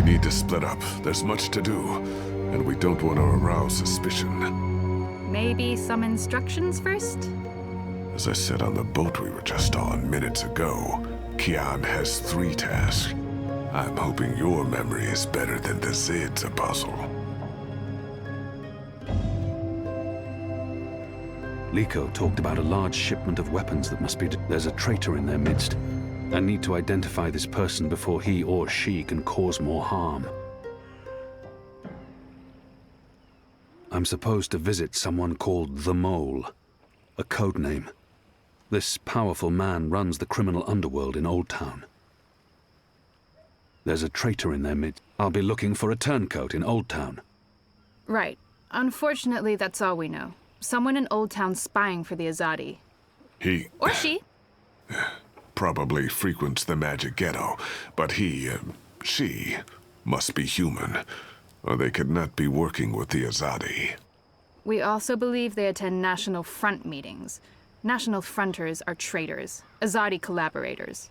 need to split up. There's much to do, and we don't want to arouse suspicion. Maybe some instructions first? As I said on the boat we were just on minutes ago, Kian has 3 tasks. I'm hoping your memory is better than the Zid's, Apostle. Liko talked about a large shipment of weapons that must be... There's a traitor in their midst. I need to identify this person before he or she can cause more harm. I'm supposed to visit someone called the Mole, a code name. This powerful man runs the criminal underworld in Old Town. There's a traitor in their midst. I'll be looking for a turncoat in Old Town. Right. Unfortunately, that's all we know. Someone in Old Town spying for the Azadi. He... Or she. probably frequents the magic ghetto, but she must be human, or they could not be working with the Azadi. We also believe they attend National Front meetings. National Fronters are traitors, Azadi collaborators.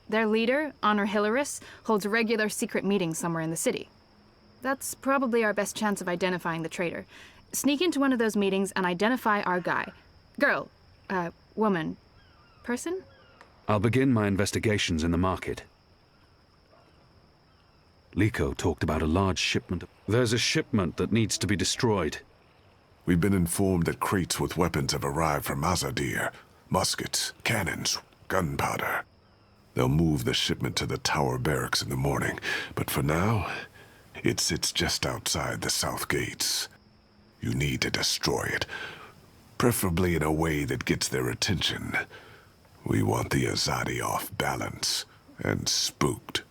Their leader, Honor Hilaris, holds regular secret meetings somewhere in the city. That's probably our best chance of identifying the traitor. Sneak into one of those meetings and identify our guy. Girl, woman, person? I'll begin my investigations in the market. Liko talked about a large shipment. There's a shipment that needs to be destroyed. We've been informed that crates with weapons have arrived from Azadir. Muskets, cannons, gunpowder. They'll move the shipment to the Tower Barracks in the morning, but for now, it sits just outside the south gates. You need to destroy it, preferably in a way that gets their attention. We want the Azadi off balance and spooked.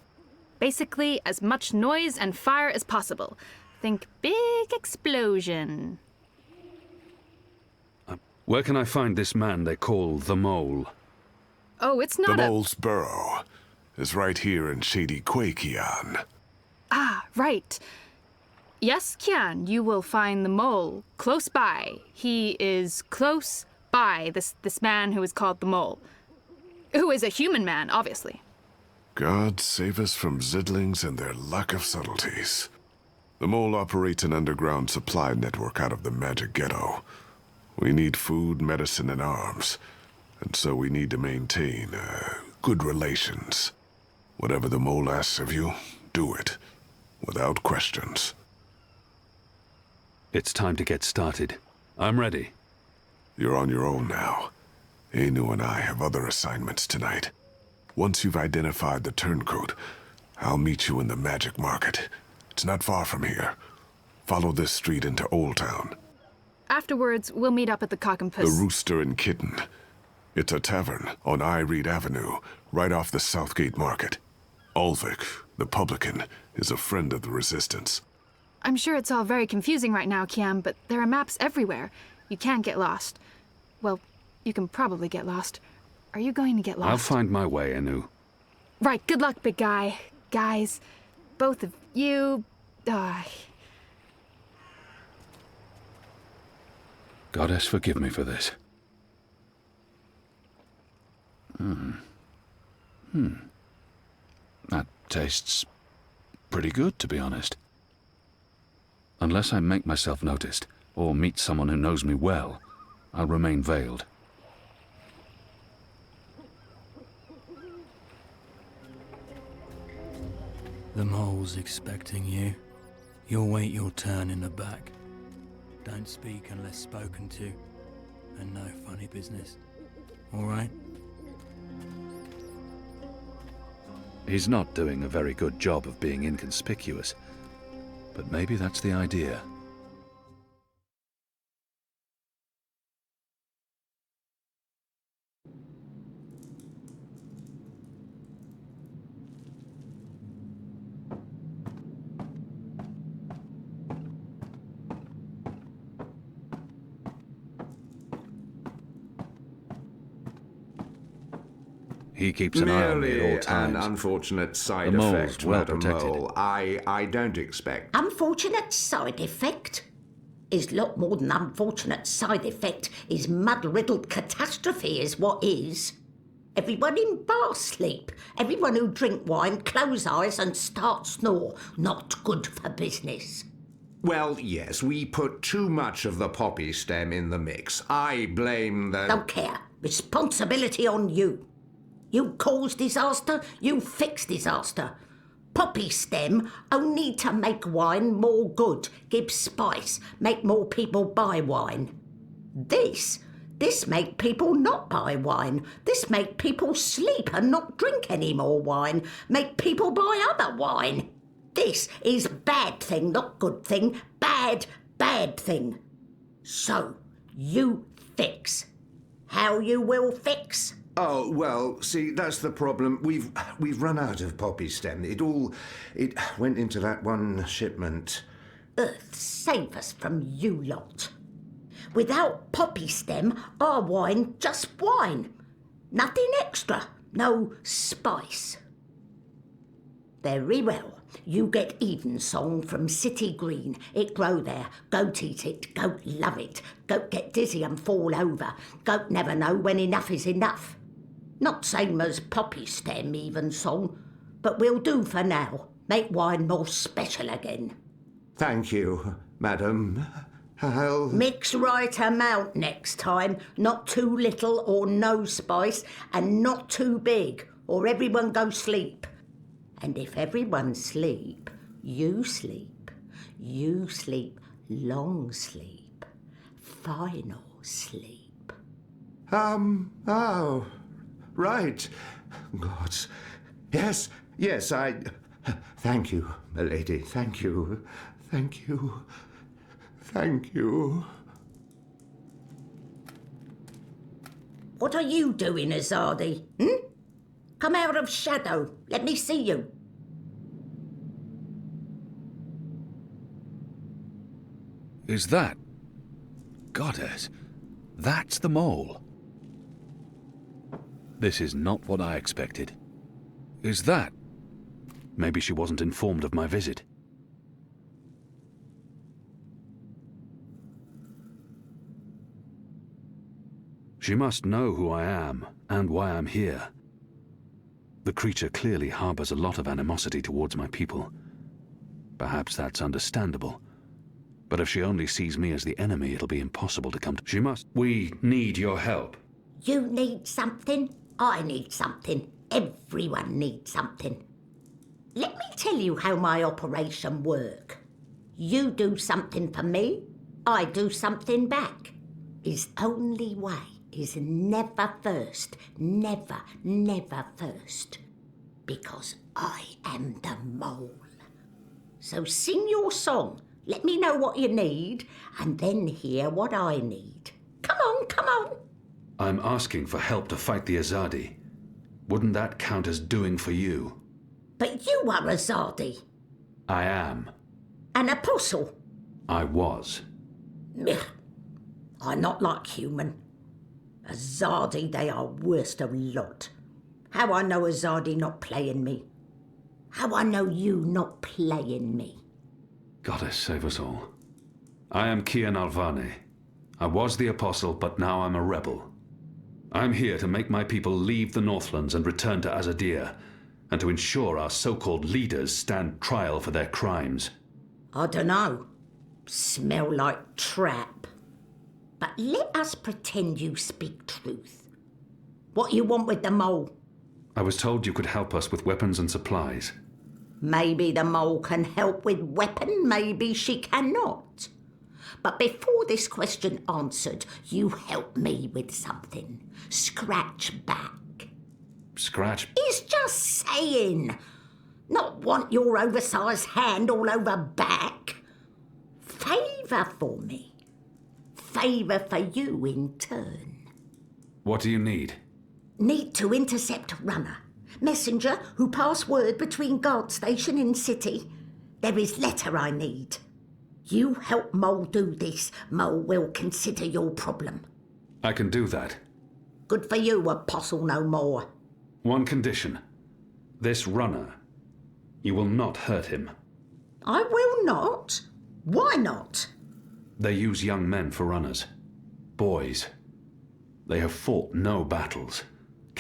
Basically, as much noise and fire as possible. Think big explosion. Where can I find this man they call the Mole? Oh, it's not The Mole's burrow is right here in Shady Quay, Kian. Ah, right. Yes, Kian, you will find the Mole close by. He is close by, this man who is called the Mole. Who is a human man, obviously. God save us from Zidlings and their lack of subtleties. The Mole operates an underground supply network out of the magic ghetto. We need food, medicine, and arms. And so we need to maintain, good relations. Whatever the Mole asks of you, do it. Without questions. It's time to get started. I'm ready. You're on your own now. Anu and I have other assignments tonight. Once you've identified the turncoat, I'll meet you in the magic market. It's not far from here. Follow this street into Old Town. Afterwards, we'll meet up at the Cock and Puss. The Rooster and Kitten. It's a tavern on Reed Avenue, right off the Southgate Market. Ulvik, the publican, is a friend of the Resistance. I'm sure it's all very confusing right now, Kian, but there are maps everywhere. You can't get lost. Well, you can probably get lost. Are you going to get lost? I'll find my way, Anu. Right, good luck, big guy. Guys, both of you... Goddess, forgive me for this. That tastes pretty good, to be honest. Unless I make myself noticed, or meet someone who knows me well, I'll remain veiled. The Mole's expecting you. You'll wait your turn in the back. Don't speak unless spoken to, and no funny business. All right? He's not doing a very good job of being inconspicuous, but maybe that's the idea. He keeps an eye on me at all times. Merely an unfortunate side The mole's effect, well Madam protected. Mole. I don't expect... Unfortunate side effect? Is lot more than unfortunate side effect. Is mud-riddled catastrophe is what is. Everyone in bar sleep. Everyone who drink wine close eyes and start snore. Not good for business. Well, yes, we put too much of the poppy stem in the mix. I blame the... Don't care. Responsibility on you. You cause disaster, you fix disaster. Poppy stem only to make wine more good, give spice, make more people buy wine. This make people not buy wine. This make people sleep and not drink any more wine. Make people buy other wine. This is bad thing, not good thing. Bad thing. So, you fix. How you will fix? Oh, well, see, that's the problem. We've run out of poppy stem. It went into that one shipment. Earth save us from you lot. Without poppy stem, our wine just wine. Nothing extra, no spice. Very well. You get Evensong from City Green. It grow there. Goat eat it. Goat love it. Goat get dizzy and fall over. Goat never know when enough is enough. Not same as poppy stem Evensong, but we'll do for now. Make wine more special again. Thank you, madam. I'll... Mix right amount next time. Not too little or no spice, and not too big, or everyone go sleep. And if everyone sleep, you sleep. You sleep long sleep. Final sleep. Oh, right. God. Yes, I... Thank you, milady. Thank you. Thank you. Thank you. What are you doing, Azadi? Come out of shadow. Let me see you. Is that... Goddess, that's the mole. This is not what I expected. Is that... Maybe she wasn't informed of my visit. She must know who I am, and why I'm here. The creature clearly harbors a lot of animosity towards my people. Perhaps that's understandable. But if she only sees me as the enemy, it'll be impossible to come to... She must... We need your help. You need something. I need something. Everyone needs something. Let me tell you how my operation work. You do something for me, I do something back. His only way is never first. Never, never first. Because I am the mole. So sing your song. Let me know what you need, and then hear what I need. Come on, come on. I'm asking for help to fight the Azadi. Wouldn't that count as doing for you? But you are Azadi. I am. An apostle. I was. Ugh. I'm not like human. Azadi, they are worst of lot. How I know Azadi not playing me? How I know you not playing me? Goddess save us all. I am Kian Alvane. I was the apostle, but now I'm a rebel. I'm here to make my people leave the Northlands and return to Azadir, and to ensure our so-called leaders stand trial for their crimes. I dunno. Smell like trap. But let us pretend you speak truth. What you want with the mole? I was told you could help us with weapons and supplies. Maybe the mole can help with weapon, maybe she cannot. But before this question answered, you help me with something. Scratch back. Scratch? He's just saying. Not want your oversized hand all over back. Favour for me. Favour for you in turn. What do you need? Need to intercept runner. Messenger who pass word between guard station and city. There is letter I need. You help Mole do this, Mole will consider your problem. I can do that. Good for you, apostle no more. One condition. This runner. You will not hurt him. I will not. Why not? They use young men for runners. Boys. They have fought no battles.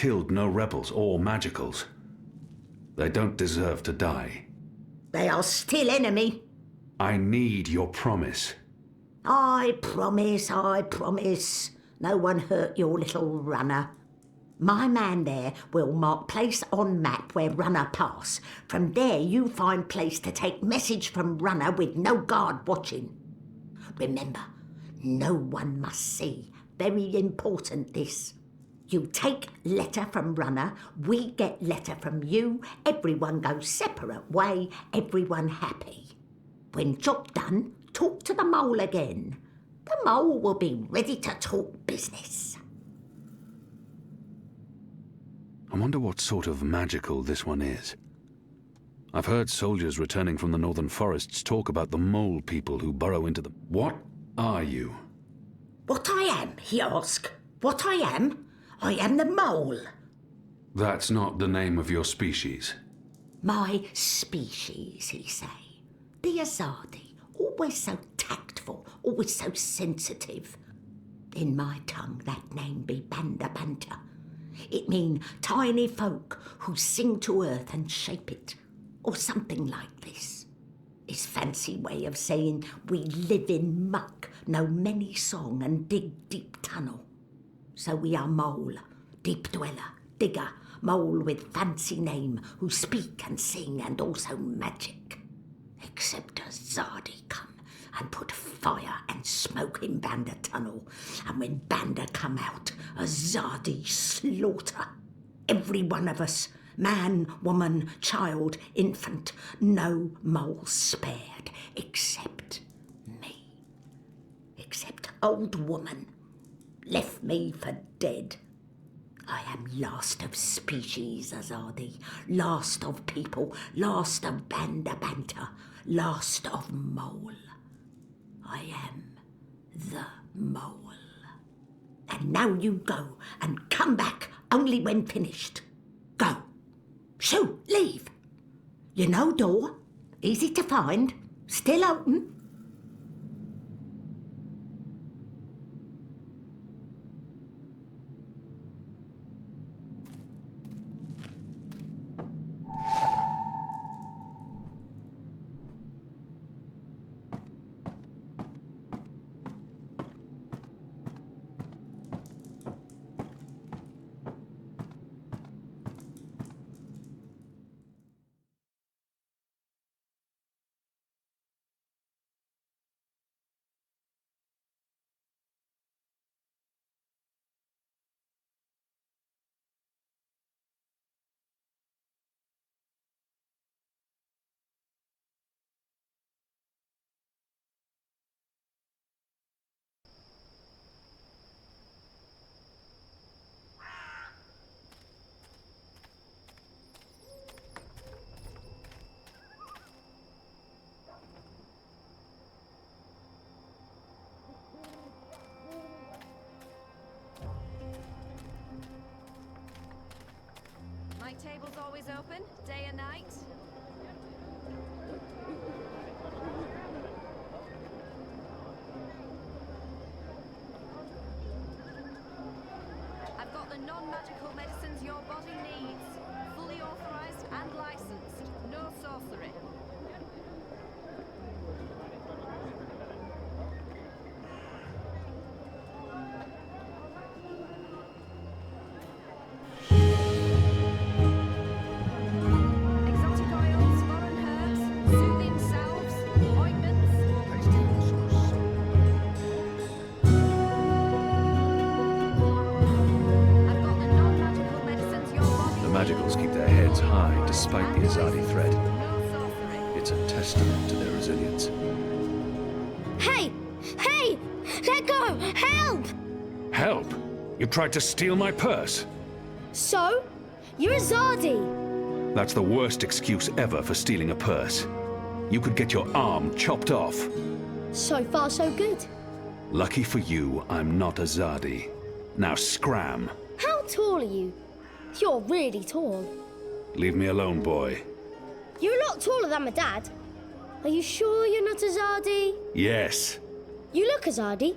killed no rebels or magicals. They don't deserve to die. They are still enemy. I need your promise. I promise, I promise. No one hurt your little runner. My man there will mark place on map where runner pass. From there you find place to take message from runner with no guard watching. Remember, no one must see. Very important this. You take letter from runner, we get letter from you, everyone goes separate way, everyone happy. When job done, talk to the mole again. The mole will be ready to talk business. I wonder what sort of magical this one is. I've heard soldiers returning from the northern forests talk about the mole people who burrow into them. What are you? What I am, he asked. What I am? I am the mole. That's not the name of your species. My species, he say. The Azadi, always so tactful, always so sensitive. In my tongue that name be Banda Banta. It mean tiny folk who sing to earth and shape it, or something like this. It's fancy way of saying we live in muck, know many song and dig deep tunnel. So we are mole, deep dweller, digger, mole with fancy name, who speak and sing and also magic. Except a Zardi come and put fire and smoke in Banda tunnel, and when Banda come out, a Zardi slaughter. Every one of us, man, woman, child, infant, no mole spared, except me. Except old woman, left me for dead. I am last of species, Azadi, last of people, last of Banda Banta, last of mole. I am the mole. And now you go and come back only when finished. Go. Shoo, leave. You know door, easy to find, still open. My table's always open, day and night. I've got the non-magical medicines your body needs. Fully authorized and licensed. No sorcery. Magicals keep their heads high despite the Azadi threat. It's a testament to their resilience. Hey! Hey! Let go! Help! Help? You tried to steal my purse? So? You're a Zardi! That's the worst excuse ever for stealing a purse. You could get your arm chopped off. So far, so good. Lucky for you, I'm not a Zardi. Now scram. How tall are you? You're really tall. Leave me alone, boy. You're a lot taller than my dad. Are you sure you're not a Zardi? Yes. You look a Zardi.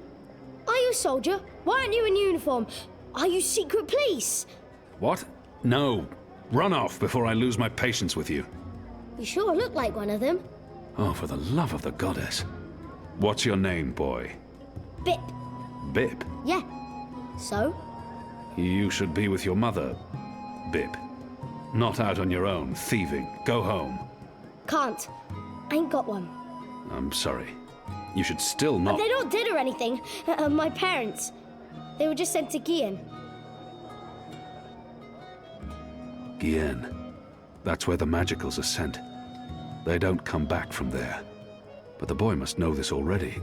Are you a soldier? Why aren't you in uniform? Are you secret police? What? No. Run off before I lose my patience with you. You sure look like one of them. Oh, for the love of the goddess. What's your name, boy? Bip. Bip? Yeah. So? You should be with your mother, Bip. Not out on your own, thieving. Go home. Can't. I ain't got one. I'm sorry. You should still not... They're not dead or anything. My parents. They were just sent to Guian. Guian. That's where the magicals are sent. They don't come back from there. But the boy must know this already.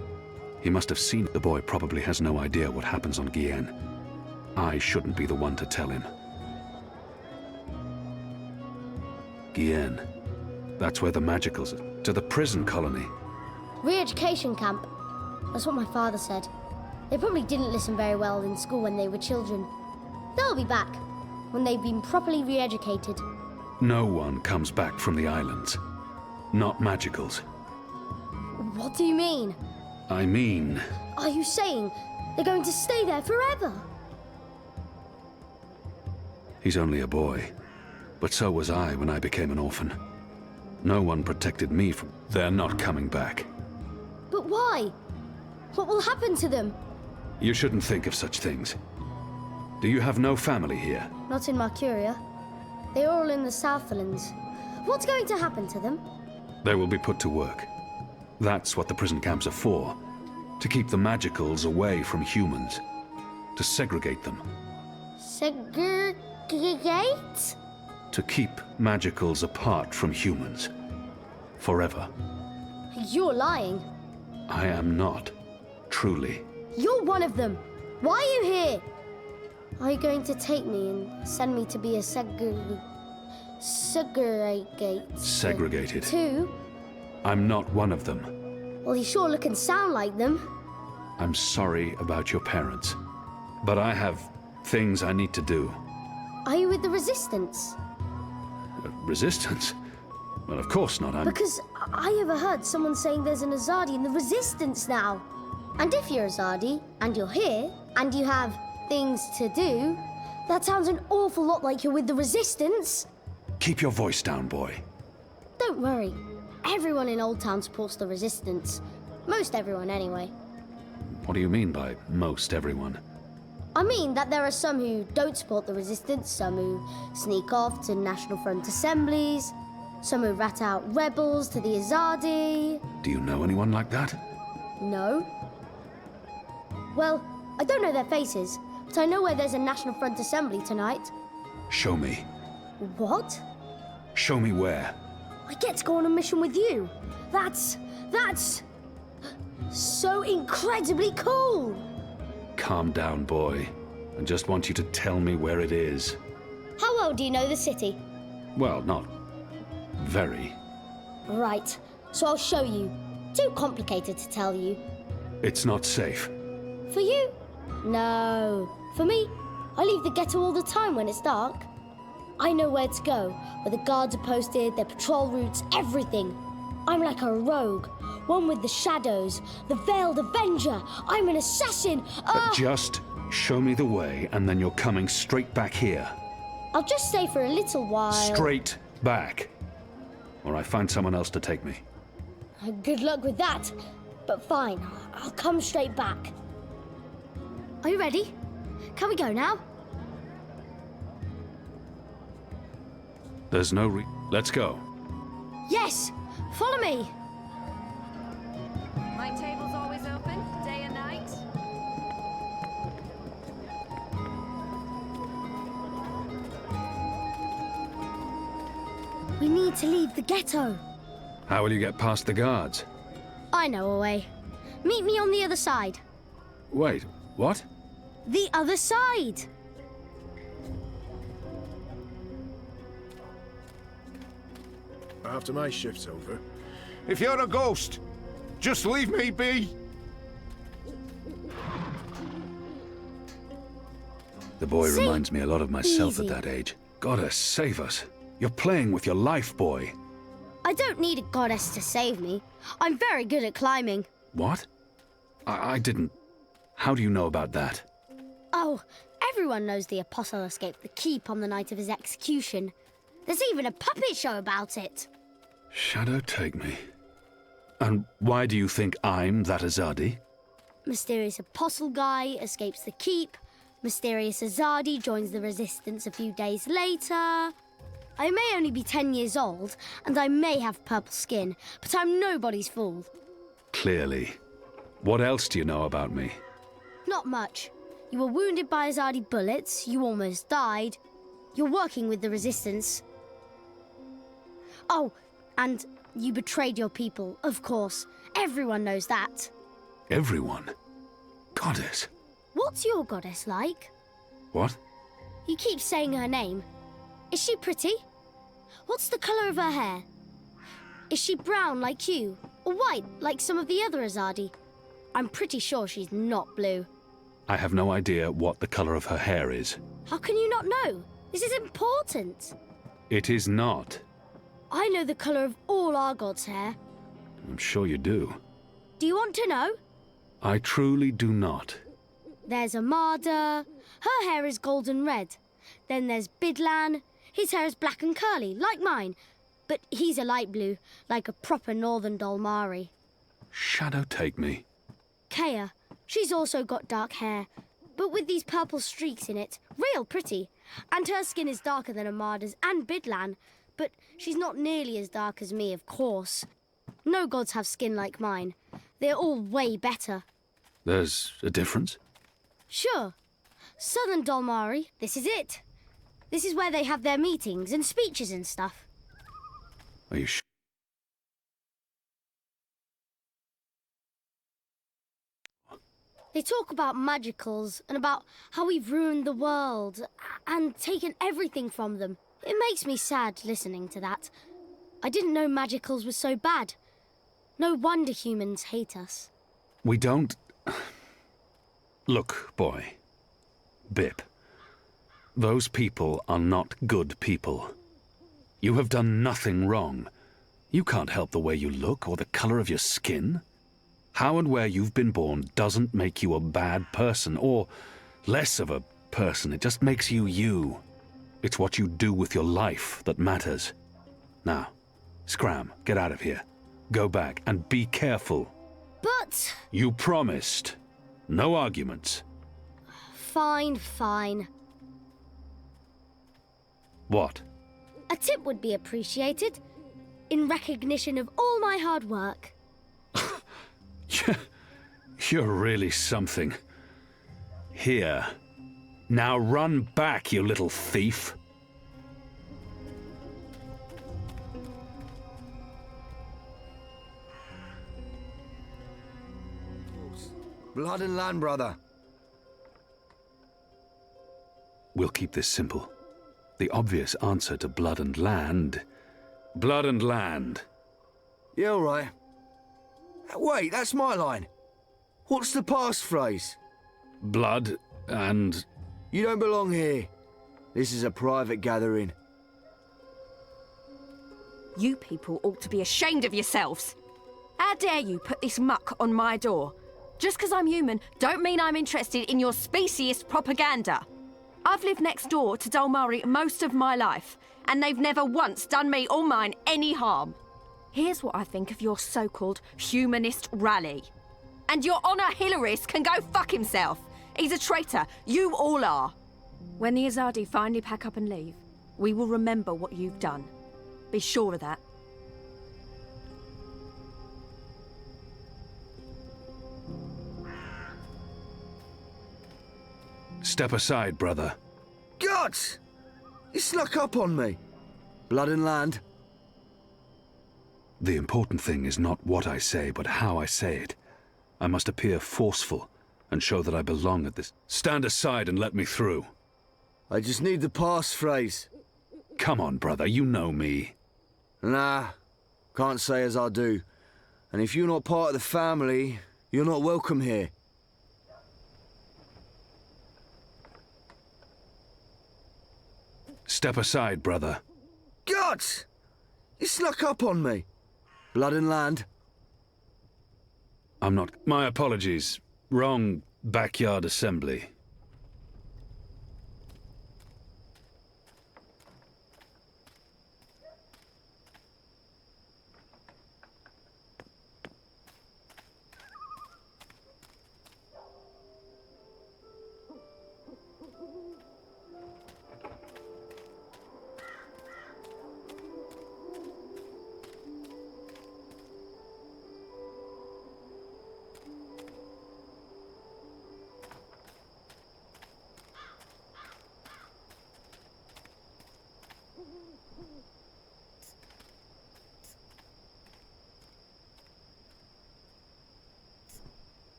He must have seen it. The boy probably has no idea what happens on Guian. I shouldn't be the one to tell him. Guian. That's where the magicals are. To the prison colony. Re-education camp. That's what my father said. They probably didn't listen very well in school when they were children. They'll be back when they've been properly re-educated. No one comes back from the islands. Not magicals. What do you mean? I mean... Are you saying they're going to stay there forever? He's only a boy. But so was I when I became an orphan. No one protected me from... They're not coming back. But why? What will happen to them? You shouldn't think of such things. Do you have no family here? Not in Mercuria. They're all in the Southlands. What's going to happen to them? They will be put to work. That's what the prison camps are for. To keep the magicals away from humans. To segregate them. Segregate? To keep magicals apart from humans. Forever. You're lying. I am not. Truly. You're one of them. Why are you here? Are you going to take me and send me to be a Segregated. Too? I'm not one of them. Well, you sure look and sound like them. I'm sorry about your parents. But I have things I need to do. Are you with the Resistance? Resistance? Well, of course not. Because I overheard someone saying there's an Azadi in the Resistance now. And if you're Azadi, and you're here, and you have things to do, that sounds an awful lot like you're with the Resistance. Keep your voice down, boy. Don't worry. Everyone in Old Town supports the Resistance. Most everyone, anyway. What do you mean by most everyone? I mean that there are some who don't support the Resistance, some who sneak off to National Front assemblies, some who rat out rebels to the Azadi. Do you know anyone like that? No. Well, I don't know their faces, but I know where there's a National Front assembly tonight. Show me. What? Show me where. I get to go on a mission with you. That's so incredibly cool. Calm down, boy. I just want you to tell me where it is. How well do you know the city? Well, not very. Right, so I'll show you. Too complicated to tell you. It's not safe. For you? No. For me, I leave the ghetto all the time when it's dark. I know where to go, where the guards are posted, their patrol routes, everything. I'm like a rogue, one with the shadows, the Veiled Avenger. I'm an assassin. Just show me the way, and then you're coming straight back here. I'll just stay for a little while. Straight back. Or I find someone else to take me. Good luck with that. But fine, I'll come straight back. Are you ready? Can we go now? There's no Let's go. Yes! Follow me! My table's always open, day and night. We need to leave the ghetto. How will you get past the guards? I know a way. Meet me on the other side. Wait, what? The other side! After my shift's over. If you're a ghost, just leave me be. The boy See? reminds me a lot of myself Easy. at that age. Goddess, save us. You're playing with your life, boy. I don't need a goddess to save me. I'm very good at climbing. What? I didn't... How do you know about that? Oh, Everyone knows the Apostle escaped the keep on the night of his execution. There's even a puppet show about it. Shadow take me. And why do you think I'm that Azadi? Mysterious Apostle guy escapes the keep. Mysterious Azadi joins the Resistance a few days later. I may only be 10 years old, and I may have purple skin, but I'm nobody's fool. Clearly. What else do you know about me? Not much. You were wounded by Azadi bullets, you almost died. You're working with the Resistance. Oh, and you betrayed your people, of course. Everyone knows that. Everyone? Goddess? What's your goddess like? What? You keep saying her name. Is she pretty? What's the colour of her hair? Is she brown like you, or white like some of the other Azadi? I'm pretty sure she's not blue. I have no idea what the colour of her hair is. How can you not know? This is important. It is not. I know the colour of all our gods' hair. I'm sure you do. Do you want to know? I truly do not. There's Amada. Her hair is golden red. Then there's Bidlan. His hair is black and curly, like mine. But he's a light blue, like a proper northern Dolmari. Shadow take me. Kea. She's also got dark hair, but with these purple streaks in it. Real pretty. And her skin is darker than Amada's and Bidlan. But she's not nearly as dark as me, of course. No gods have skin like mine. They're all way better. There's a difference? Sure. Southern Dolmari, this is it. This is where they have their meetings and speeches and stuff. Are you sure? They talk about magicals and about how we've ruined the world and taken everything from them. It makes me sad listening to that. I didn't know magicals were so bad. No wonder humans hate us. We don't... Look, boy. Bip. Those people are not good people. You have done nothing wrong. You can't help the way you look or the colour of your skin. How and where you've been born doesn't make you a bad person or less of a person. It just makes you you. It's what you do with your life that matters. Now, scram, get out of here. Go back and be careful. But... You promised. No arguments. Fine, fine. What? A tip would be appreciated. In recognition of all my hard work. You're really something. Here. Now run back, you little thief. Blood and land, brother. We'll keep this simple. The obvious answer to blood and land... Blood and land. Yeah, all right. Wait, that's my line. What's the passphrase? Blood and... You don't belong here. This is a private gathering. You people ought to be ashamed of yourselves. How dare you put this muck on my door? Just because I'm human, don't mean I'm interested in your speciesist propaganda. I've lived next door to Dolmari most of my life, and they've never once done me or mine any harm. Here's what I think of your so-called humanist rally. And your Honor Hilarist can go fuck himself. He's a traitor. You all are. When the Azadi finally pack up and leave, we will remember what you've done. Be sure of that. Step aside, brother. Gods! You snuck up on me. Blood and land. The important thing is not what I say, but how I say it. I must appear forceful and show that I belong at this. Stand aside and let me through. I just need the passphrase. Come on, brother, you know me. Nah, can't say as I do. And if you're not part of the family, you're not welcome here. Step aside, brother. Gods! You snuck up on me. Blood and land. I'm not... My apologies. Wrong backyard assembly.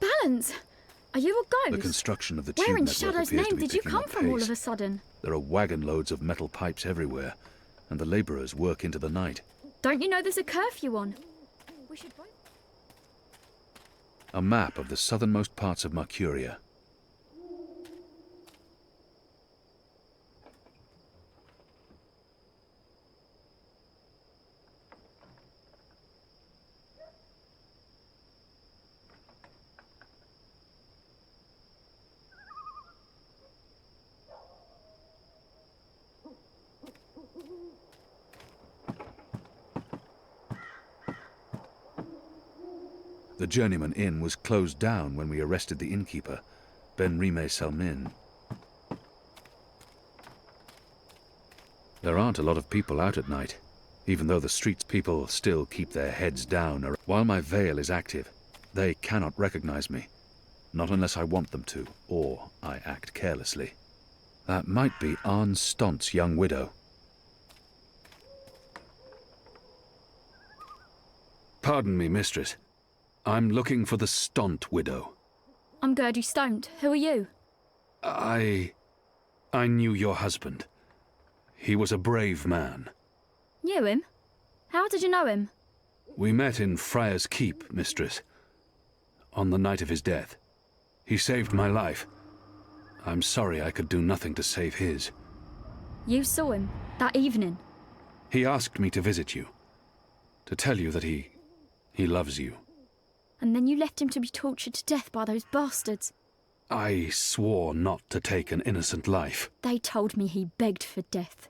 Balance? Are you a ghost? The construction of the Where tube in network Shadow's appears to name be did you picking come up from all pace. of a sudden? There are wagon loads of metal pipes everywhere, and the labourers work into the night. Don't you know there's a curfew on? We should both... A map of the southernmost parts of Mercuria. The Journeyman Inn was closed down when we arrested the innkeeper, Ben Rime Selmin. There aren't a lot of people out at night, even though the streets people still keep their heads down. While my veil is active, they cannot recognize me. Not unless I want them to, or I act carelessly. That might be Arne Stont's young widow. Pardon me, mistress. I'm looking for the Stant widow. I'm Gertie Stoned. Who are you? I knew your husband. He was a brave man. Knew him? How did you know him? We met in Friar's Keep, mistress. On the night of his death. He saved my life. I'm sorry I could do nothing to save his. You saw him that evening? He asked me to visit you. To tell you that he loves you. And then you left him to be tortured to death by those bastards. I swore not to take an innocent life. They told me he begged for death.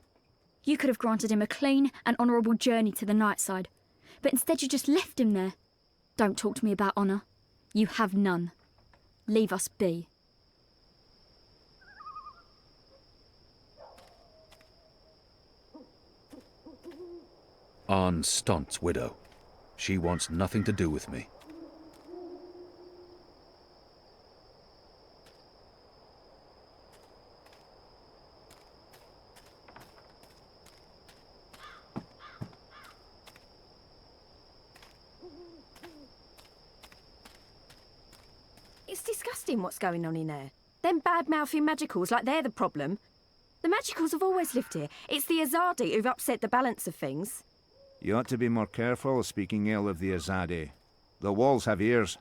You could have granted him a clean and honourable journey to the night side, but instead you just left him there. Don't talk to me about honour. You have none. Leave us be. Arne Stont's widow. She wants nothing to do with me. It's disgusting what's going on in there. Them bad-mouthing magicals like they're the problem. The magicals have always lived here. It's the Azadi who've upset the balance of things. You ought to be more careful speaking ill of the Azadi. The walls have ears.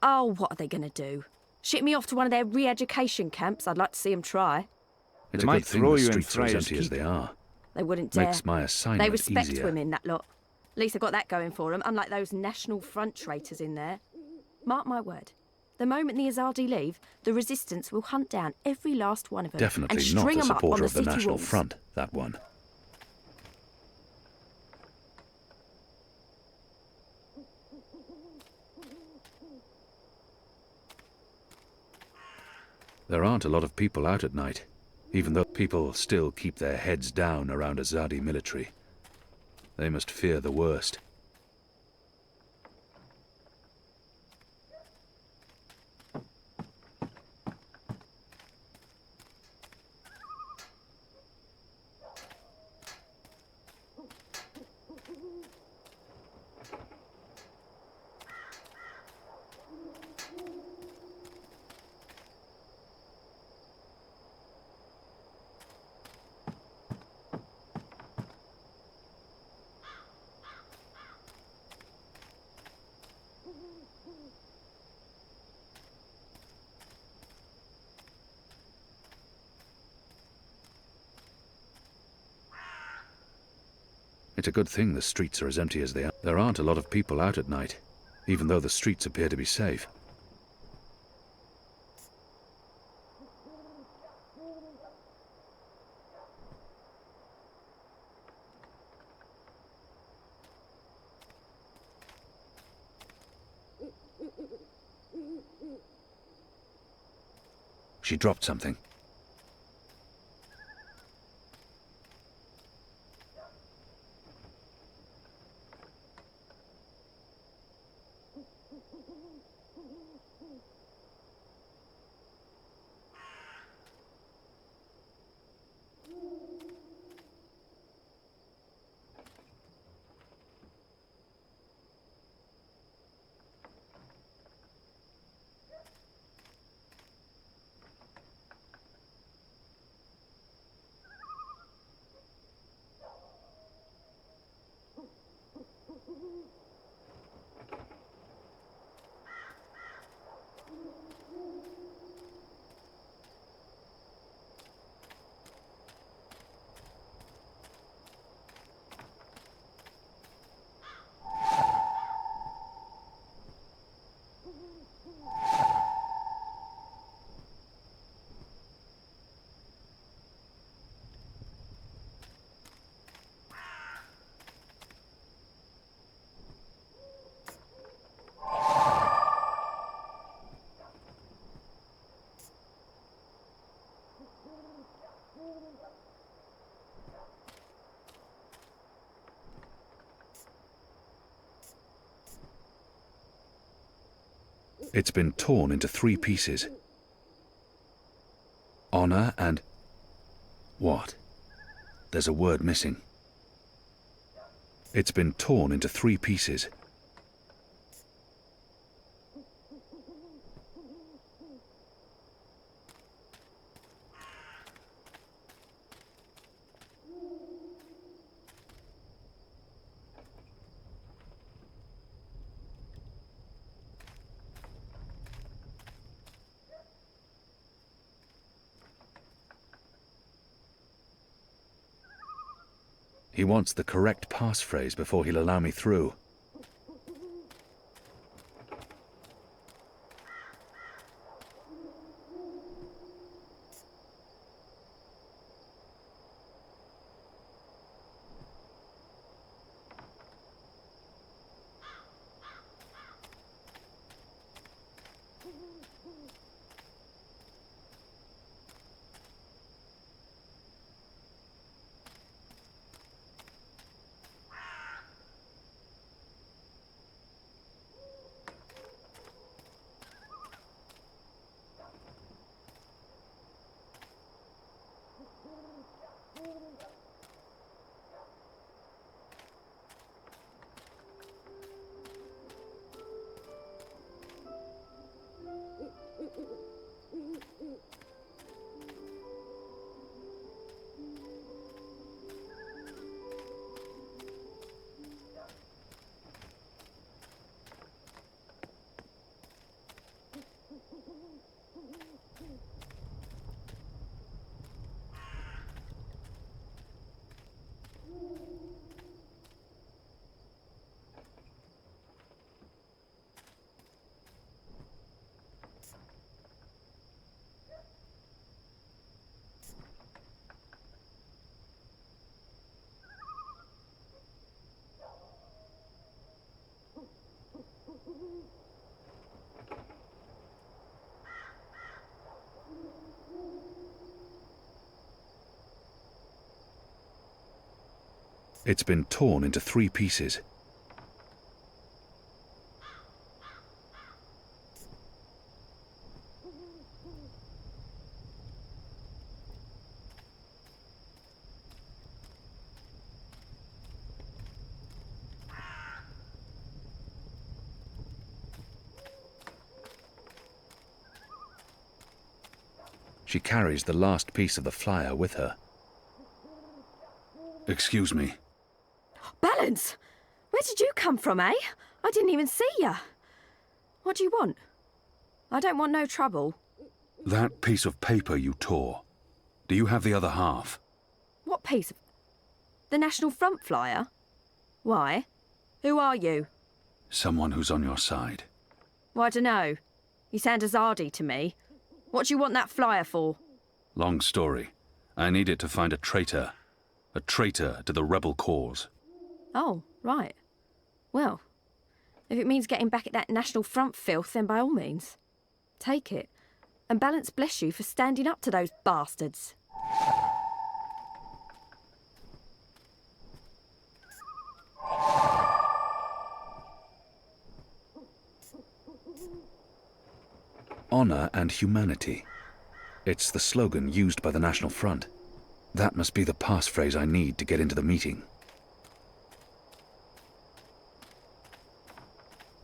Oh, what are they going to do? Ship me off to one of their re-education camps? I'd like to see them try. It's They a might good thing throw the you in streets are as Friar's empty as Keep. they are. They wouldn't dare. Makes my assignment They respect easier. women, that lot. At least they've got that going for them, unlike those National Front traitors in there. Mark my word. The moment the Azadi leave, the Resistance will hunt down every last one of them Definitely and not string a them up on supporter the of the city National walls. Front, that one. There aren't a lot of people out at night, even though people still keep their heads down around Azadi military. They must fear the worst. It's a good thing the streets are as empty as they are. There aren't a lot of people out at night, even though the streets appear to be safe. She dropped something. It's been torn into 3 pieces. Honor and... What? There's a word missing. It's been torn into 3 pieces. He wants the correct passphrase before he'll allow me through. It's been torn into 3 pieces. She carries the last piece of the flyer with her. Excuse me. Balance! Where did you come from, eh? I didn't even see ya. What do you want? I don't want no trouble. That piece of paper you tore. Do you have the other half? What piece of... The National Front flyer? Why? Who are you? Someone who's on your side. Well, I dunno. You sound Azadi to me. What do you want that flyer for? Long story. I need it to find a traitor. A traitor to the rebel cause. Oh, right. Well, if it means getting back at that National Front filth, then by all means. Take it. And Balance bless you for standing up to those bastards. Honor and humanity. It's the slogan used by the National Front. That must be the passphrase I need to get into the meeting.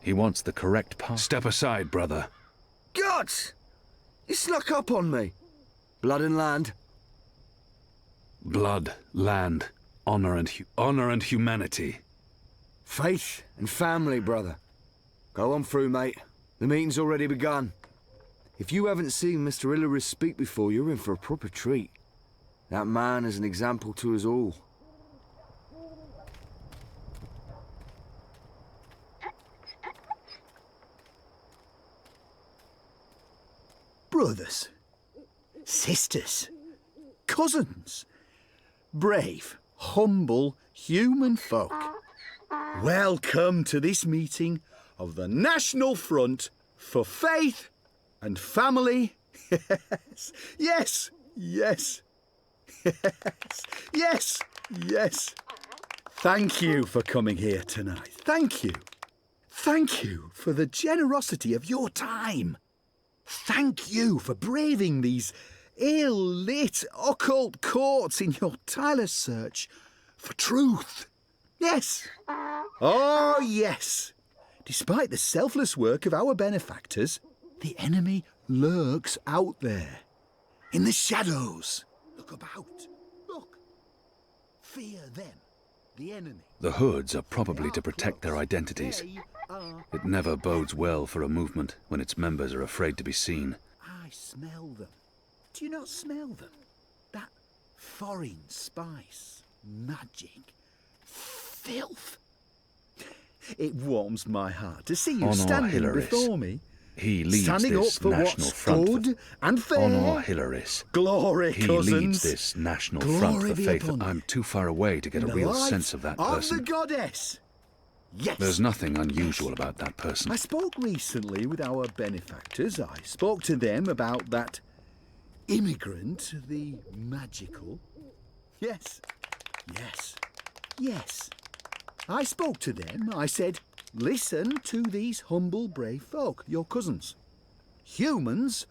He wants the correct Step aside, brother. Guts! You snuck up on me. Blood and land. Blood, land, honor and humanity. Faith and family, brother. Go on through, mate. The meeting's already begun. If you haven't seen Mr. Illyris speak before, you're in for a proper treat. That man is an example to us all. Brothers, sisters, cousins, brave, humble, human folk. Welcome to this meeting of the National Front for Faith and Family. Yes, yes, yes, yes, yes, yes. Thank you for coming here tonight. Thank you. Thank you for the generosity of your time. Thank you for braving these ill-lit occult courts in your tireless search for truth. Yes. Oh, yes. Despite the selfless work of our benefactors, the enemy lurks out there, in the shadows. Look about. Look. Fear them, the enemy. The hoods are probably to protect their identities. It never bodes well for a movement when its members are afraid to be seen. I smell them. Do you not smell them? That foreign spice, magic, filth. It warms my heart to see you Honor standing Hilaris. before me. He leads standing this up for national what's front. good and fair. Honor Hilaris. Glory, he cousins. leads this national Glory front for be faith. upon I'm too far away to get a the real light sense of that of person. the goddess. Yes. There's nothing unusual about that person. I spoke recently with our benefactors. I spoke to them about that immigrant, the magical. Yes, yes, yes. I spoke to them. I said, listen to these humble, brave folk, your cousins. Humans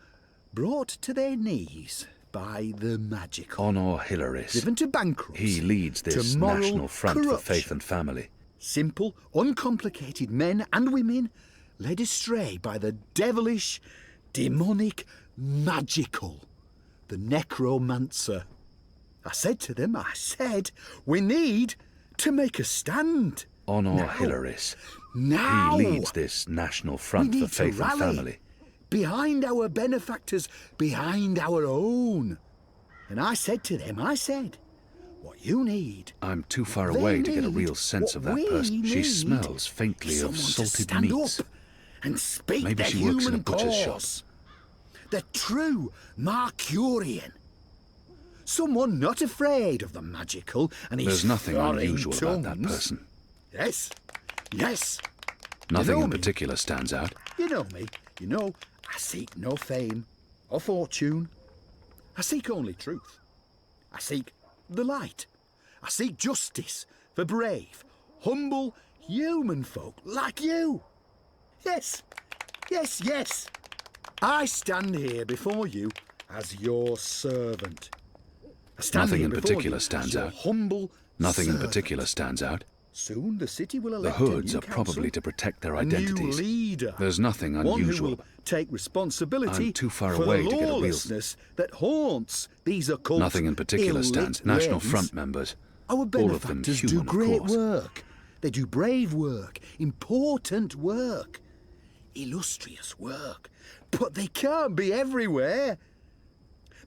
brought to their knees by the magical. Honor Hilaris. Driven to bankruptcy. He leads this to moral national front for corruption. faith and family. Simple, uncomplicated men and women led astray by the devilish, demonic, magical, the necromancer. I said to them, we need to make a stand. Honor Hilaris. Now. He leads this national front for faith and family. Behind our benefactors, behind our own. And I said to them, what you need. I'm too far away to get a real sense of that person. She smells faintly of salted meats. Up and speak Maybe the she works in a human butcher's shop. cause. The true Mercurian. Someone not afraid of the magical and his There's nothing foreign unusual about that tongues. person. Yes, yes. Nothing You know in me. particular stands out. You know me. You know I seek no fame or fortune. I seek only truth. I seek the light. I seek justice for brave, humble, human folk like you. Yes, yes, yes. I stand here before you as your servant. I stand Nothing here in before particular you stands as your out. humble Nothing in servant. particular stands out. Soon the city will The elect hoods a new are probably council, to protect their a new identities. leader. There's nothing One who unusual. will take responsibility I'm too far for away the to get a real... lawlessness that haunts these occult, Nothing in particular ill-lit stands. National lanes. Front members. Our All of them benefactors do human, of great course. work. They do brave work, important work, illustrious work. But they can't be everywhere.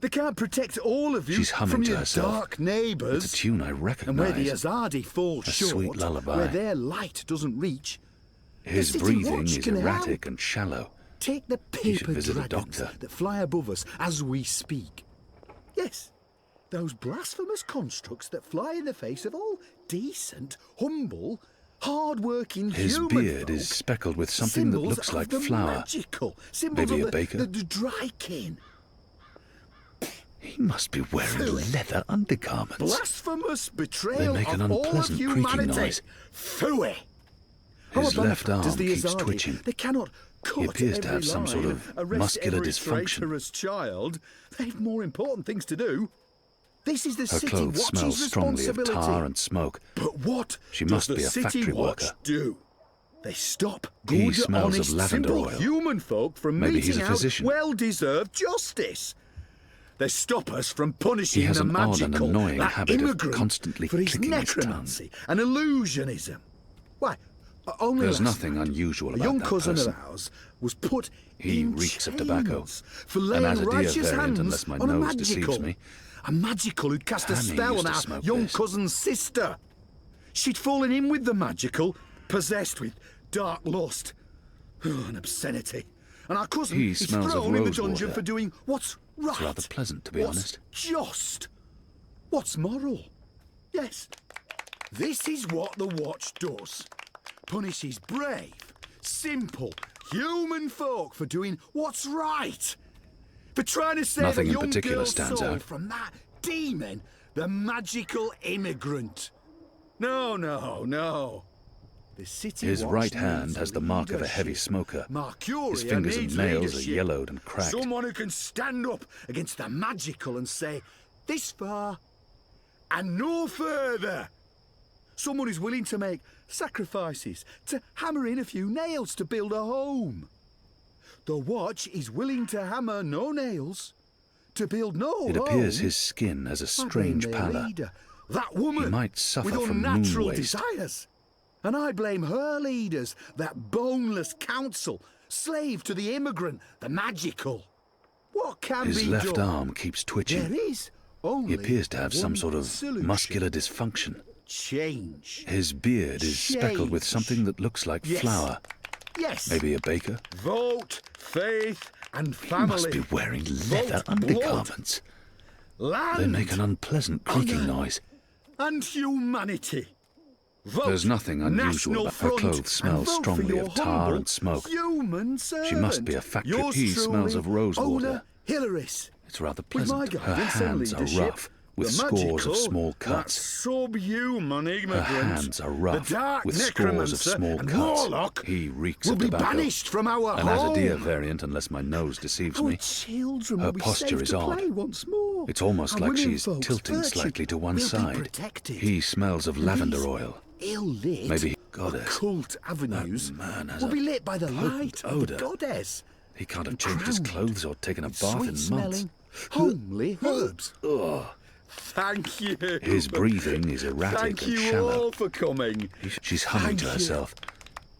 They can't protect all of you She's humming from to your herself. dark neighbours. It's a tune I And where the recognize. Azadi fall A short, sweet lullaby. where their light doesn't reach, His the city breathing watch is can erratic help. and shallow. Take the He should paper visit a dragons doctor. that fly above us as we speak. Yes, those blasphemous constructs that fly in the face of all decent, humble, hard-working His human beard folk. is speckled with something that Symbols looks of like the flour. Magical. Symbols Maybe of a baker? The drykin. He must be wearing leather undergarments. Blasphemous They betrayal make an of all of unpleasant creaking humanity. noise. Phooey. His Our left arm benefactors, the keeps Azadi, twitching. They cannot cut He appears to every have some sort line, of arrest muscular every dysfunction. traitorous child. They've more important things to do. This is the Her city clothes watch's smell strongly of responsibility. tar and smoke. But what She does must the be a city factory watch worker. do? They stop He good, smells of honest, lavender simple oil. human folk from Maybe he's meeting a out physician. well-deserved justice. They stop us from punishing He has the an odd and magical, annoying that habit of immigrant, constantly for his clicking his tongue. necromancy and illusionism. Why, only There's last nothing night, unusual a about young that cousin person. of ours was put He in reeks of tobacco. chains for An laying Azadea righteous variant, hands unless my on a nose deceives magical. me. A magical who'd cast a Annie spell used on to our smoke young this. cousin's sister. She'd fallen in with the magical, possessed with dark lust and obscenity. And our cousin He is smells of thrown in the rose dungeon water. for doing what's right. It's rather pleasant, to be what's honest. just. What's moral? Yes. This is what the Watch does. Punishes brave, simple, human folk for doing what's right. For trying to save Nothing a in young particular girl's stands soul out. from that demon, the magical immigrant. No, no, no. The city His watch right hand needs has the mark of a heavy leadership. smoker. Mercuria His fingers and needs nails are leadership. yellowed and cracked. Someone who can stand up against the magical and say, this far and no further. Someone who's willing to make sacrifices, to hammer in a few nails to build a home. The watch is willing to hammer no nails, to build no It appears home. his skin has a I blame strange their pallor. leader, that woman He might suffer with from unnatural moon waste. desires. And I blame her leaders, that boneless council, slave to the immigrant, the magical. What can His be left done? arm keeps twitching. There is only He appears to have some one sort of solution. muscular dysfunction. Change. His beard is speckled with Change. something that looks like Yes. flour. Yes. Maybe a baker? Vote, faith, and He family. must be wearing leather Vote, blood, undergarments. land, They make an unpleasant creaking honour, noise. and humanity. Vote, There's nothing unusual National about her Front, clothes. and Smells vote for strongly your of tar humble and smoke. Human She must be a servant. factory. Yours He smells truly, of rosewater. Owner Hilaris. It's rather With my pleasant. Her guidance and hands are leadership, rough, with the scores of magical, small that cuts. subhuman immigrant, Her hands are rough, the dark with scores of necromancer small and cuts. warlock He reeks will of be tobacco. banished from our An home. Azadir variant, unless my nose deceives Our me. children Her will be posture safe is to odd. play once more. It's almost Our like women she's folks' tilting virtue slightly to one will be side. protected. He smells of And lavender these oil. Ill-lit, Maybe goddess. occult avenues That man has will a be lit by the potent light of the odour. goddess. He can't have and changed his crowned clothes or taken a with bath in months. sweet-smelling, homely herbs. Ugh. Thank you. His breathing is erratic Thank and you shallow. all for coming. She's humming Thank to you. herself.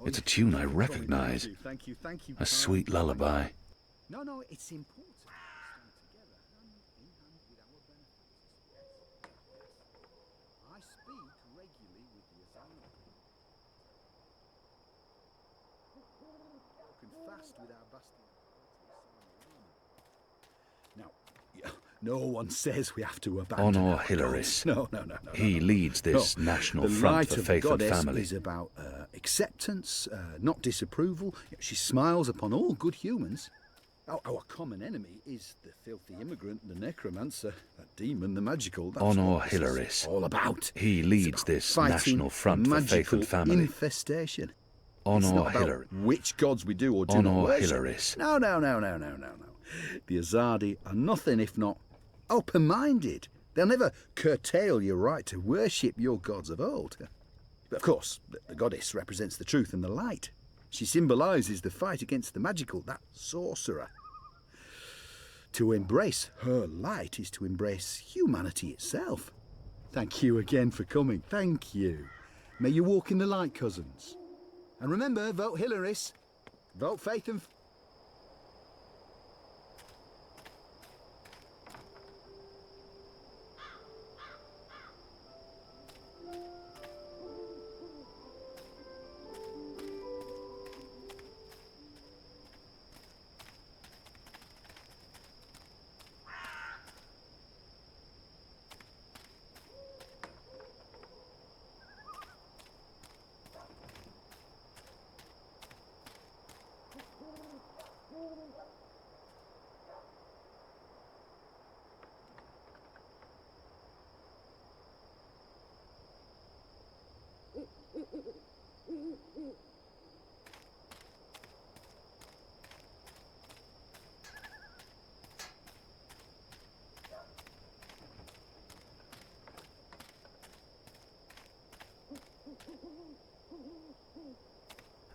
It's a tune I recognize. Thank you. A sweet lullaby. No, it's important. We stand together, hand in hand with our benefactors. I speak regularly with the Azari. Walking fast with our bastion. Now, no one says we have to abandon Honor our Hilaris. goals. No. He leads this No. national The front light for of faith the and goddess family. is about acceptance, not disapproval. She smiles upon all good humans. Our common enemy is the filthy immigrant, the necromancer, that demon, the magical. That's Honor what this is Hilaris. all about. He It's leads about this fighting national front for faith magical and family. infestation. It's Honor not about Hilaris. which gods we do or do Honor not worship. Hilaris. No. The Azadi are nothing if not open-minded. They'll never curtail your right to worship your gods of old. But of course, the goddess represents the truth and the light. She symbolises the fight against the magical, that sorcerer. To embrace her light is to embrace humanity itself. Thank you again for coming. Thank you. May you walk in the light, cousins. And remember, vote Hilaris. Vote faith and...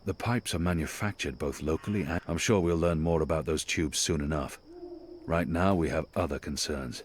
The pipes are manufactured both locally and... I'm sure we'll learn more about those tubes soon enough. Right now, we have other concerns.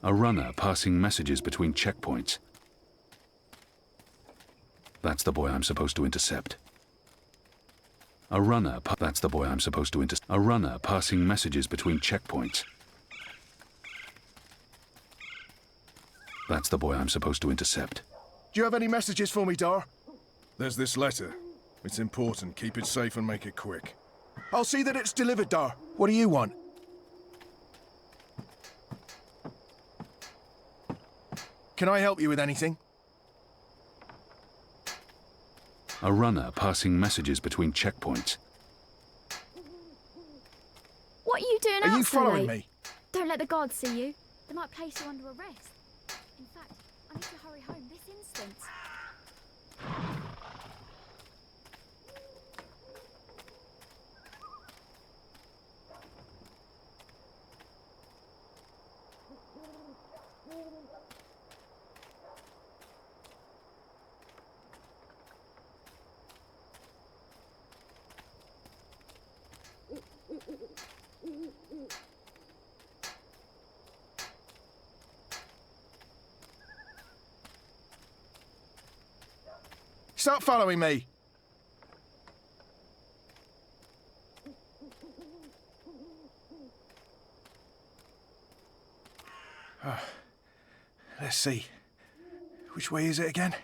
A runner passing messages between checkpoints. That's the boy I'm supposed to intercept. A runner, that's the boy I'm supposed to intercept. A runner passing messages between checkpoints. That's the boy I'm supposed to intercept. Do you have any messages for me, Dar? There's this letter. It's important. Keep it safe and make it quick. I'll see that it's delivered, Dar. What do you want? Can I help you with anything? A runner passing messages between checkpoints. What are you doing Are out you so following late? me? Don't let the guards see you. They might place you under arrest. In fact, I need to hurry home this instant. Stop following me! Let's see. Which way is it again?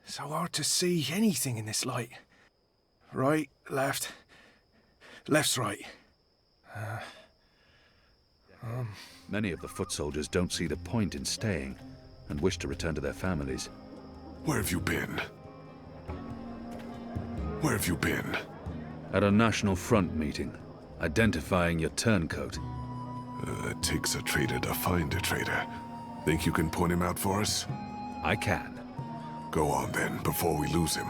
So hard to see anything in this light. Right, left. Left's right. Many of the foot soldiers don't see the point in staying and wish to return to their families. Where have you been? Where have you been? At a National Front meeting, identifying your turncoat. It takes a traitor to find a traitor. Think you can point him out for us? I can. Go on then, before we lose him.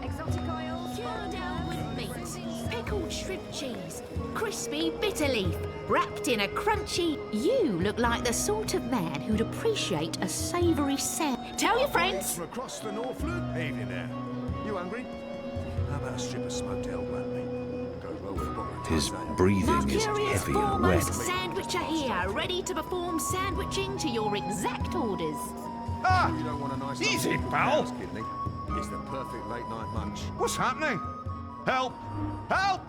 Exotic oils, down with meat, pickled shrimp cheese, crispy bitter leaf, wrapped in a crunchy... You look like the sort of man who'd appreciate a savoury sandwich. Tell your friends! From across the Northland? Evening there. You hungry? How about a strip of smoked elk, mate? Goes well with a bottle of His Tizane. breathing is Mercurius heavy and wet. foremost sandwicher here, ready to perform sandwiching to your exact orders. You don't want a nice... Easy, lump of pal. cow's kidney. It's the perfect late-night munch. What's happening? Help! Help!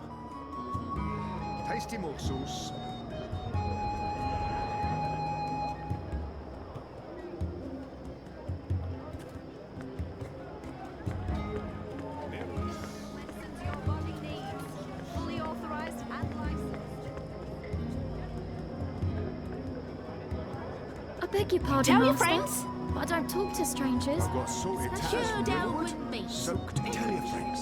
Tasty morsels. I beg your pardon, Tell your Master, friends. but I don't talk to strangers. I've got salted Sure, tatters from down Riverwood. with me. Soaked tell your friends.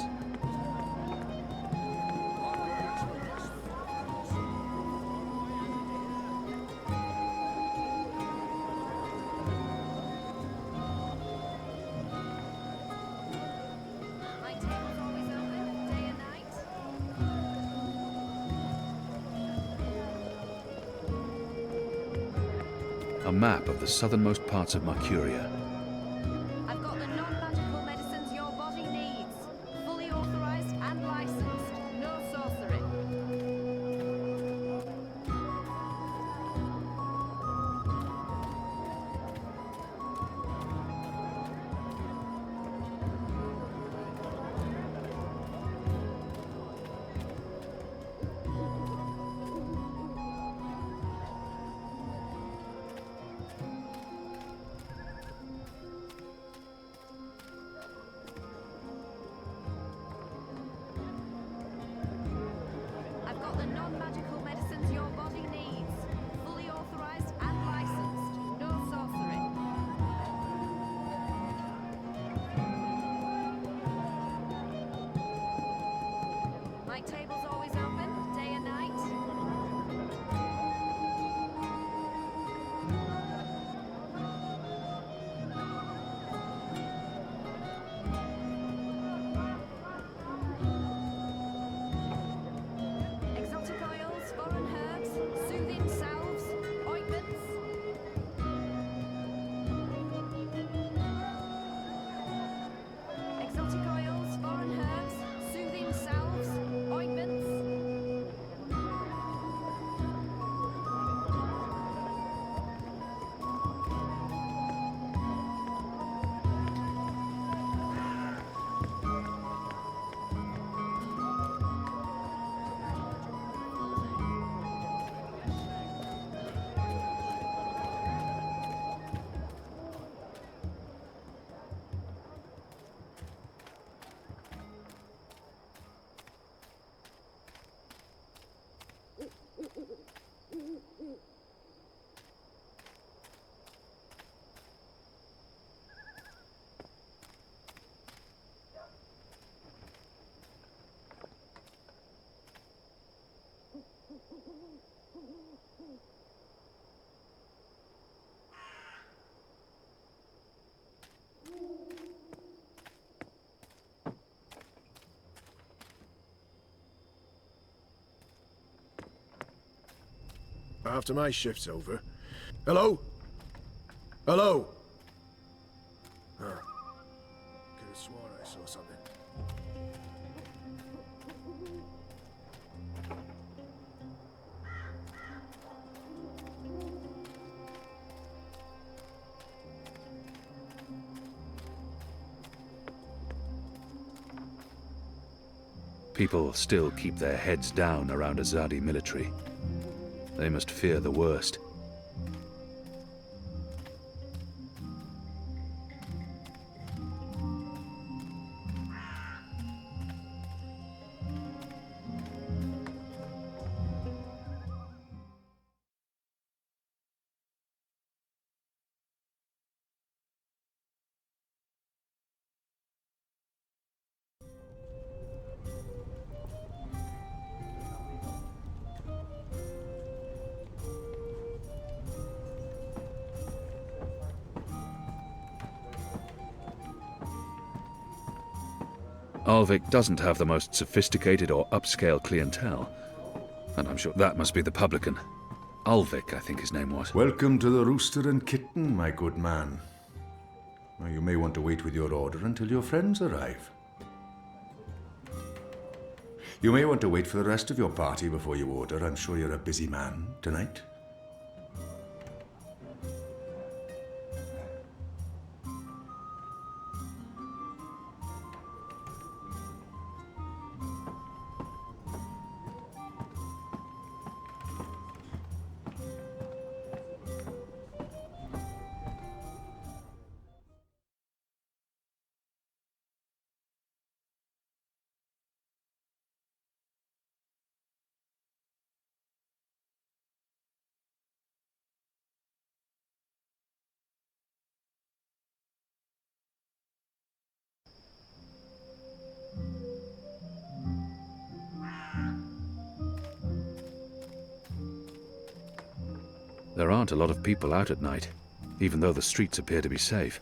My table's always open, day and night. A map of the southernmost parts of Mercuria. I've got the non-magical medicines your body needs. Fully authorized and licensed. No sorcery. I've got the non-magical medicines your body needs. Fully authorized and licensed. No sorcery. My table's always open, day and night. Exotic oils, foreign herbs, after my shift's over. Hello? Hello? Huh. Could have sworn I saw something. People still keep their heads down around Azadi military. They must fear the worst. Alvik doesn't have the most sophisticated or upscale clientele, and I'm sure that must be the publican. Alvik, I think his name was. Welcome to the Rooster and Kitten, my good man. Now, you may want to wait with your order until your friends arrive. You may want to wait for the rest of your party before you order. I'm sure you're a busy man tonight. There aren't a lot of people out at night, even though the streets appear to be safe.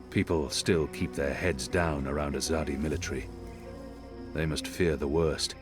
People still keep their heads down around Azadi military. They must fear the worst.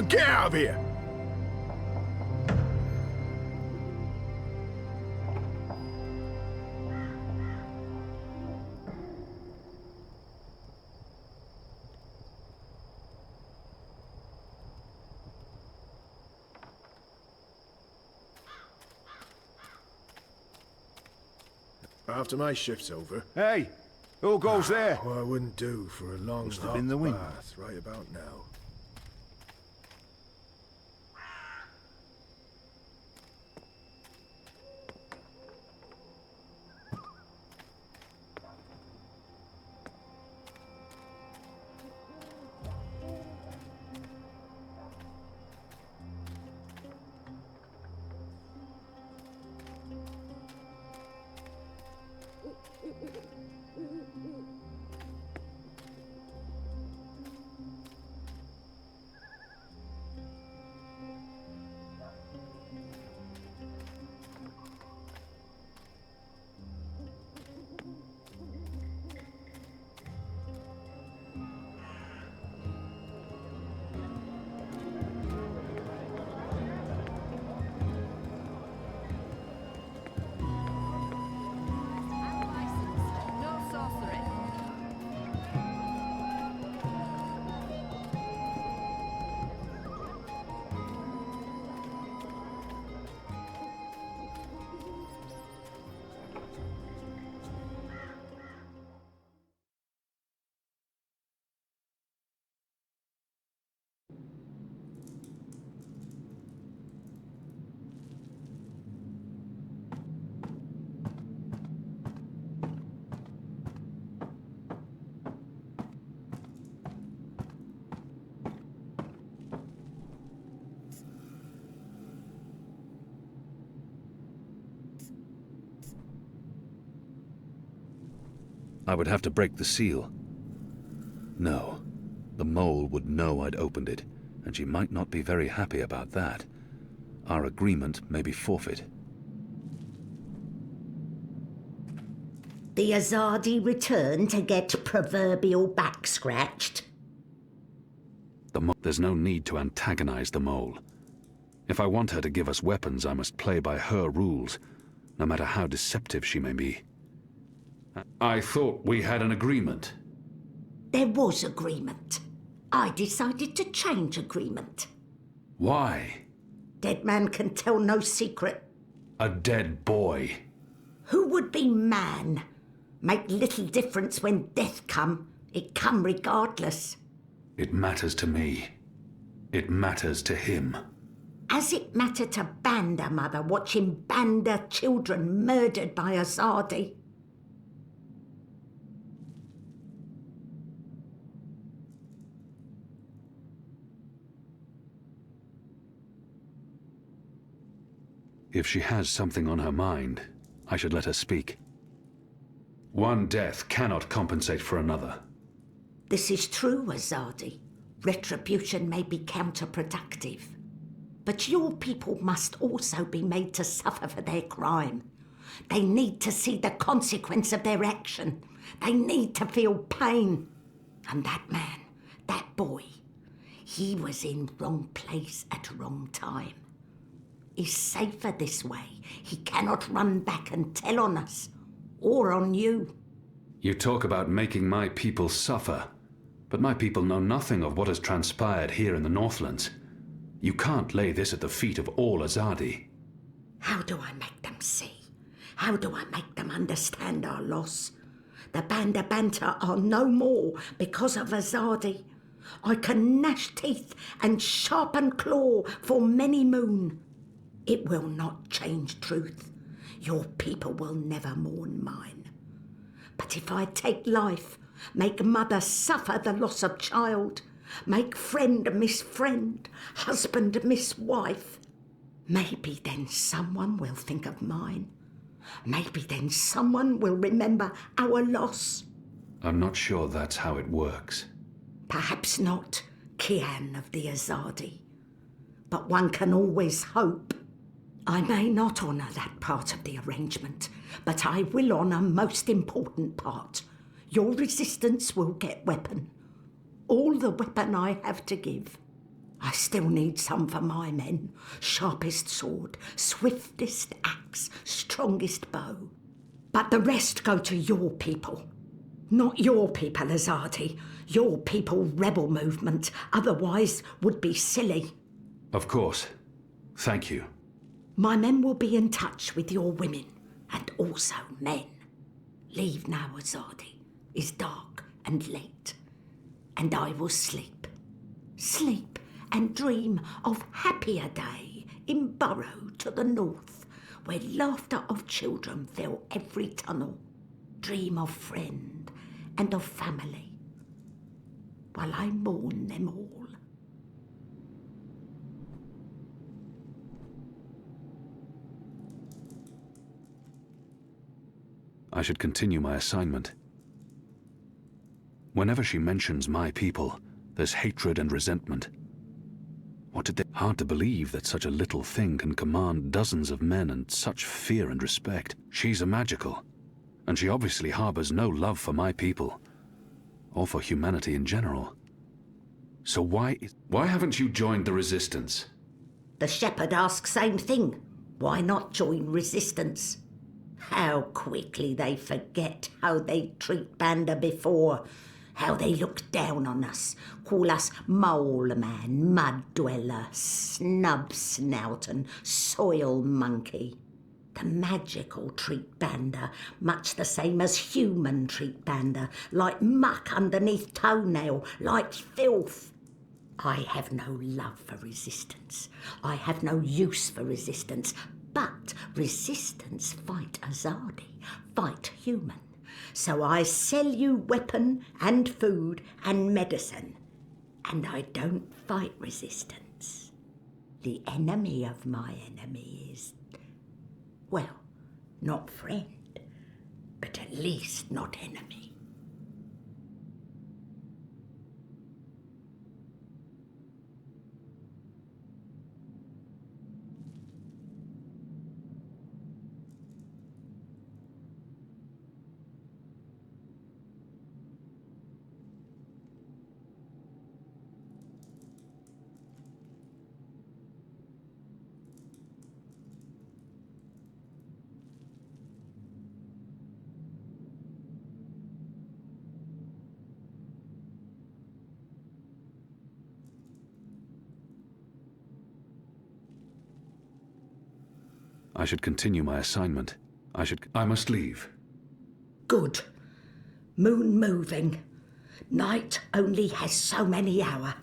on, get out of here! After my shift's over... Hey! Who goes there? What I wouldn't do for a long Must have hot been the wind. bath right about now. I would have to break the seal. No, the mole would know I'd opened it, and she might not be very happy about that. Our agreement may be forfeit. The Azadi return to get proverbial back scratched? There's no need to antagonize the mole. If I want her to give us weapons, I must play by her rules, no matter how deceptive she may be. I thought we had an agreement. There was agreement. I decided to change agreement. Why? Dead man can tell no secret. A dead boy. Who would be man? Make little difference when death come. It come regardless. It matters to me. It matters to him. As it matter to Banda mother watching Banda children murdered by Azadi? If she has something on her mind, I should let her speak. One death cannot compensate for another. This is true, Azadi. Retribution may be counterproductive. But your people must also be made to suffer for their crime. They need to see the consequence of their action. They need to feel pain. And that man, that boy, he was in wrong place at wrong time. He's safer this way. He cannot run back and tell on us, or on you. You talk about making my people suffer, but my people know nothing of what has transpired here in the Northlands. You can't lay this at the feet of all Azadi. How do I make them see? How do I make them understand our loss? The Banda Banta are no more because of Azadi. I can gnash teeth and sharpen claw for many moon. It will not change truth. Your people will never mourn mine. But if I take life, make mother suffer the loss of child, make friend miss friend, husband miss wife, maybe then someone will think of mine. Maybe then someone will remember our loss. I'm not sure that's how it works. Perhaps not, Kian of the Azadi. But one can always hope. I may not honour that part of the arrangement, but I will honour most important part. Your resistance will get weapon. All the weapon I have to give. I still need some for my men. Sharpest sword, swiftest axe, strongest bow. But the rest go to your people. Not your people, Azadi. Your people rebel movement, otherwise would be silly. Of course. Thank you. My men will be in touch with your women, and also men. Leave now, Azadi. It's dark and late, and I will sleep. Sleep and dream of happier day in Burrow to the north, where laughter of children fill every tunnel. Dream of friend and of family, while I mourn them all. I should continue my assignment. Whenever she mentions my people, there's hatred and resentment. What did they... Hard to believe that such a little thing can command dozens of men and such fear and respect. She's a magical, and she obviously harbors no love for my people, or for humanity in general. So why haven't you joined the resistance? The shepherd asks same thing. Why not join resistance? How quickly they forget how they treat Banda before. How they look down on us, call us mole man, mud dweller, snub snout and soil monkey. The magical treat Banda much the same as human treat Banda, like muck underneath toenail, like filth. I have no love for resistance. I have no use for resistance. But resistance fight Azadi, fight human. So I sell you weapon and food and medicine. And I don't fight resistance. The enemy of my enemy is, well, not friend, but at least not enemy. I should continue my assignment. I must leave. Good. Moon moving. Night only has so many hours.